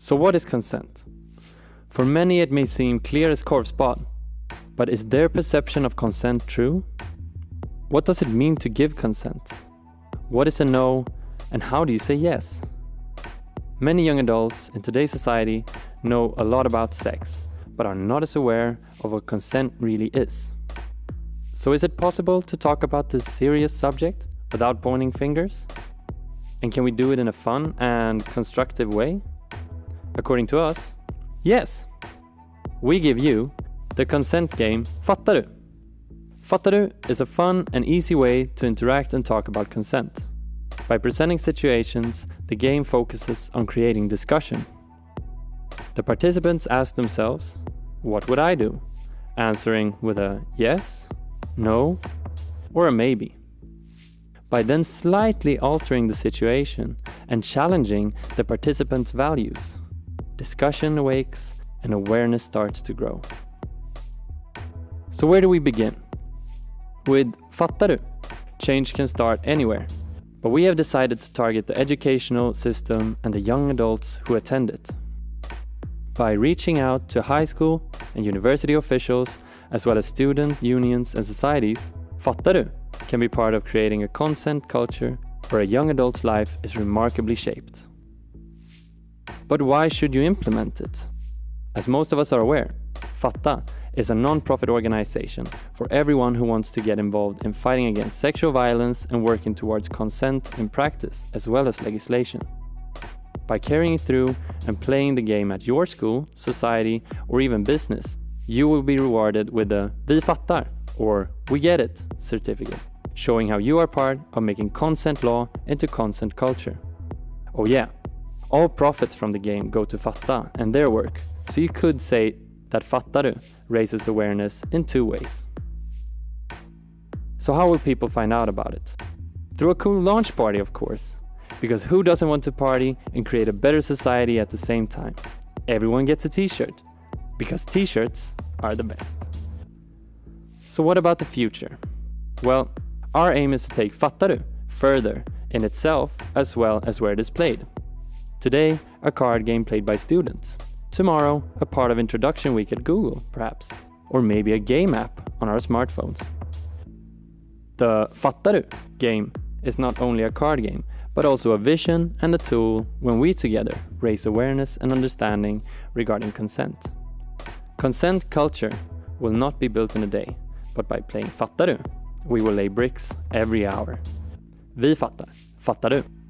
So what is consent? For many it may seem clear as korvspad, but is their perception of consent true? What does it mean to give consent? What is a no, and how do you say yes? Many young adults in today's society know a lot about sex, but are not as aware of what consent really is. So is it possible to talk about this serious subject without pointing fingers? And can we do it in a fun and constructive way? According to us, yes. We give you the consent game Fatta. Fatta is a fun and easy way to interact and talk about consent. By presenting situations, the game focuses on creating discussion. The participants ask themselves, what would I do? Answering with a yes, no, or a maybe. By then slightly altering the situation and challenging the participants' values, discussion awakes and awareness starts to grow. So where do we begin? With Fatta. Change can start anywhere, but we have decided to target the educational system and the young adults who attend it. By reaching out to high school and university officials, as well as student unions and societies, Fatta can be part of creating a consent culture where a young adult's life is remarkably shaped. But why should you implement it? As most of us are aware, Fatta is a non-profit organization for everyone who wants to get involved in fighting against sexual violence and working towards consent in practice as well as legislation. By carrying it through and playing the game at your school, society, or even business, you will be rewarded with a Vi fattar or We get it certificate, showing how you are part of making consent law into consent culture. Oh yeah, all profits from the game go to Fatta and their work, so you could say that Fatta raises awareness in two ways. So how will people find out about it? Through a cool launch party, of course. Because who doesn't want to party and create a better society at the same time? Everyone gets a t-shirt. Because t-shirts are the best. So what about the future? Well, our aim is to take Fatta further in itself as well as where it is played. Today, a card game played by students. Tomorrow, a part of Introduction Week at Google, perhaps. Or maybe a game app on our smartphones. The Fatta game is not only a card game, but also a vision and a tool when we together raise awareness and understanding regarding consent. Consent culture will not be built in a day, but by playing Fatta, we will lay bricks every hour. Vi fattar. Fattar du?